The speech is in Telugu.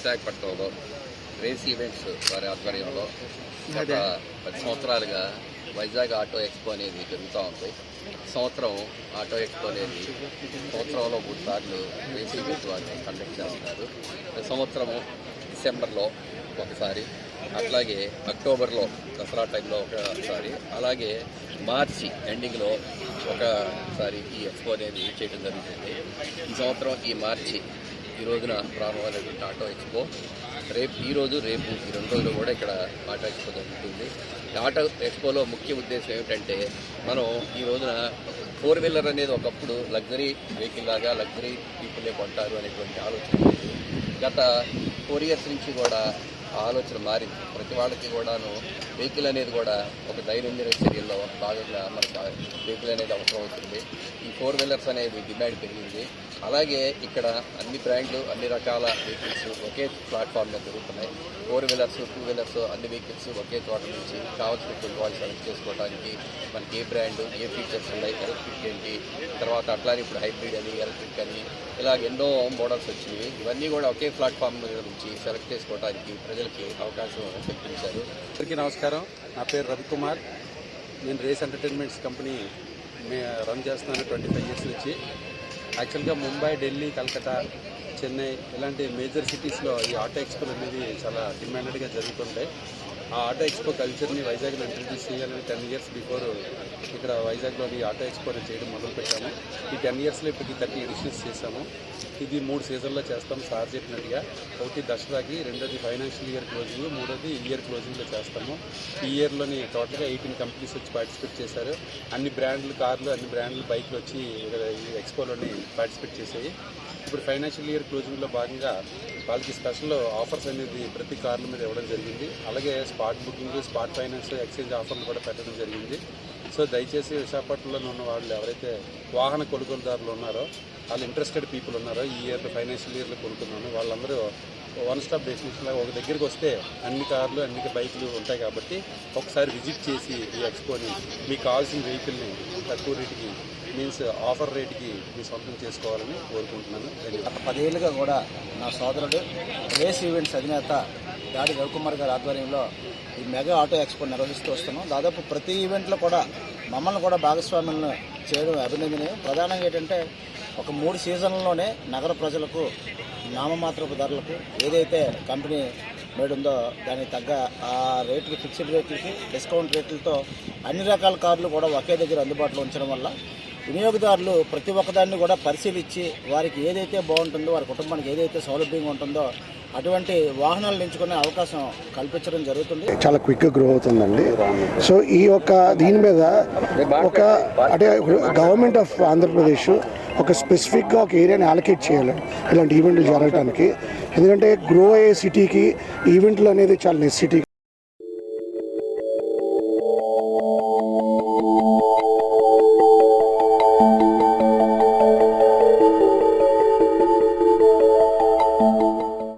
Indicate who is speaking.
Speaker 1: విశాఖపట్నంలో రేస్ ఈవెంట్స్ వారి ఆధ్వర్యంలో గత 10 సంవత్సరాలుగా వైజాగ్ ఆటో ఎక్స్పో అనేది జరుగుతూ ఉంది. సంవత్సరం ఆటో ఎక్స్పో అనేది సంవత్సరంలో 3 సార్లు రేస్ ఈవెంట్ వారిని కండక్ట్ చేస్తున్నారు. సంవత్సరము డిసెంబర్లో ఒకసారి, అట్లాగే అక్టోబర్లో దసరా టైంలో ఒకసారి, అలాగే మార్చి ఎండింగ్లో ఒకసారి ఈ ఎక్స్పో అనేది చేయడం జరుగుతుంది. ఈ సంవత్సరం ఈ మార్చి ఈ రోజున ప్రారంభమైనటువంటి ఆటో ఎక్స్పో ఈరోజు రేపు ఈ 2 రోజులు కూడా ఇక్కడ ఆటో ఎక్స్పో జరుగుతుంది. ఆటో ఎక్స్పోలో ముఖ్య ఉద్దేశం ఏమిటంటే, మనం ఈ రోజున 4 వీలర్ అనేది ఒకప్పుడు లగ్జరీ వెహికల్ లాగా లగ్జరీ పీపుల్లే కొంటారు అనేటువంటి ఆలోచన ఉంది. గత 4 ఇయర్స్ నుంచి కూడా ఆ ఆలోచన మారింది. ప్రతి వాళ్ళకి కూడాను వెహికల్ అనేది కూడా ఒక దైనందిన చర్యల్లో భాగంగా మనకు వెహికల్ అనేది అవసరం అవుతుంది. ఈ 4 వీలర్స్ అనేది డిమాండ్ పెరిగింది. అలాగే ఇక్కడ అన్ని బ్రాండ్లు, అన్ని రకాల వెహికల్స్ ఒకే ప్లాట్ఫామ్ మీద దొరుకుతున్నాయి. 4 వీలర్స్, 2 వీలర్స్ అన్ని వెహికల్స్ ఒకే చోట నుంచి కావాల్సినటువంటి వాళ్ళు సెలెక్ట్ చేసుకోవడానికి మనకి ఏ బ్రాండ్, ఏ ఫీచర్స్ ఉన్నాయి, ఎలక్ట్రిక్ ఏంటి, తర్వాత అట్లానే ఇప్పుడు హైబ్రిడ్ అని, ఎలక్ట్రిక్ అని ఇలాగ ఎన్నో మోడల్స్ వచ్చినాయి. ఇవన్నీ కూడా ఒకే ప్లాట్ఫామ్ మీద నుంచి సెలెక్ట్ చేసుకోవడానికి ప్రజలకి అవకాశం కల్పించారు.
Speaker 2: అందరికీ నమస్కారం. నా పేరు రవికుమార్. నేను రేస్ ఎంటర్టైన్మెంట్స్ కంపెనీ రన్ చేస్తున్నాను 25 ఇయర్స్ నుంచి. యాక్చువల్గా ముంబై, ఢిల్లీ, కలకత్తా, చెన్నై ఇలాంటి మేజర్ సిటీస్లో ఈ ఆటో ఎక్స్పో అనేది చాలా డిమాండెడ్గా జరుగుతుంటాయి. ఆ ఆటో ఎక్స్పో కల్చర్ని వైజాగ్లో ఇంట్రడ్యూస్ చేయాలని 10 ఇయర్స్ బిఫోర్ ఇక్కడ వైజాగ్లో ఈ ఆటో ఎక్స్పోని చేయడం మొదలుపెట్టాము. ఈ 10 ఇయర్స్లో ఇప్పటికి 30 ఎడిషన్స్ చేసాము. ఇది 3 సీజన్లో చేస్తాము సార్ చెప్పినట్టుగా. ఒకటి దసరాకి, రెండోది ఫైనాన్షియల్ ఇయర్ క్లోజింగ్, మూడోది ఇయర్ క్లోజింగ్లో చేస్తాము. ఈ ఇయర్లోని టోటల్గా 18 కంపెనీస్ వచ్చి పార్టిసిపేట్ చేశారు. అన్ని బ్రాండ్లు కార్లు, అన్ని బ్రాండ్లు బైక్లు వచ్చి ఈ ఎక్స్పోలోని పార్టిసిపేట్ చేశాయి. ఇప్పుడు ఫైనాన్షియల్ ఇయర్ క్లోజింగ్లో భాగంగా వాళ్ళకి స్పెషల్ ఆఫర్స్ అనేది ప్రతి కార్ల మీద ఇవ్వడం జరిగింది. అలాగే spot booking, spot finance, exchange ఆఫర్లు కూడా పెట్టడం జరిగింది. సో దయచేసి విశాఖపట్నంలో ఉన్న వాళ్ళు ఎవరైతే వాహన కొనుగోలుదారులు ఉన్నారో, వాళ్ళు ఇంట్రెస్టెడ్ పీపుల్ ఉన్నారో, ఈ ఇయర్ ఫైనాన్షియల్ ఇయర్లో కొనుక్కున్నాను, వాళ్ళందరూ వన్ స్టాప్ డెస్టినేషన్ లాగా ఒక దగ్గరికి వస్తే అన్ని కార్లు, అన్ని బైకులు ఉంటాయి కాబట్టి ఒకసారి విజిట్ చేసి ఈ ఎక్స్పోని మీకు కావాల్సిన వెహికల్ని తక్కువ రేటుకి మీన్స్ ఆఫర్ రేటుకి మీ సొంతం చేసుకోవాలని కోరుకుంటున్నాను.
Speaker 3: గత 10 ఏళ్ళుగా కూడా నా సోదరుడు రేస్ ఈవెంట్స్ అధినేత దాడి రవికుమార్ గారి ఆధ్వర్యంలో ఈ మెగా ఆటో ఎక్స్పో నిర్వహిస్తూ వస్తున్నాం. దాదాపు ప్రతి ఈవెంట్లో కూడా మమ్మల్ని కూడా భాగస్వాములను చేయడం అభినందనీయం. ప్రధానంగా ఏంటంటే ఒక 3 సీజన్లలోనే నగర ప్రజలకు నామమాత్రపు ధరలకు ఏదైతే కంపెనీ మేడ్ ఉందో దానికి తగ్గ ఆ రేట్లకి, ఫిక్స్డ్ రేట్లకి, డిస్కౌంట్ రేట్లతో అన్ని రకాల కార్లు కూడా ఒకే దగ్గర అందుబాటులో ఉంచడం వల్ల వినియోగదారులు ప్రతి ఒక్కదాన్ని కూడా పరిశీలించి వారికి ఏదైతే బాగుంటుందో, వారి కుటుంబానికి ఏదైతే సౌలభ్యంగా ఉంటుందో అటువంటి వాహనాలు ఎంచుకునే అవకాశం కల్పించడం జరుగుతుంది.
Speaker 4: చాలా క్విక్గా గ్రో అవుతుందండి. సో ఈ యొక్క దీని మీద ఒక అంటే గవర్నమెంట్ ఆఫ్ ఆంధ్రప్రదేశ్ ఒక స్పెసిఫిక్గా ఒక ఏరియాని అలొకేట్ చేయాలి ఇలాంటి ఈవెంట్లు జరగడానికి. ఎందుకంటే గ్రో అయ్యే సిటీకి ఈవెంట్లు అనేది చాలా నెసెసిటీ.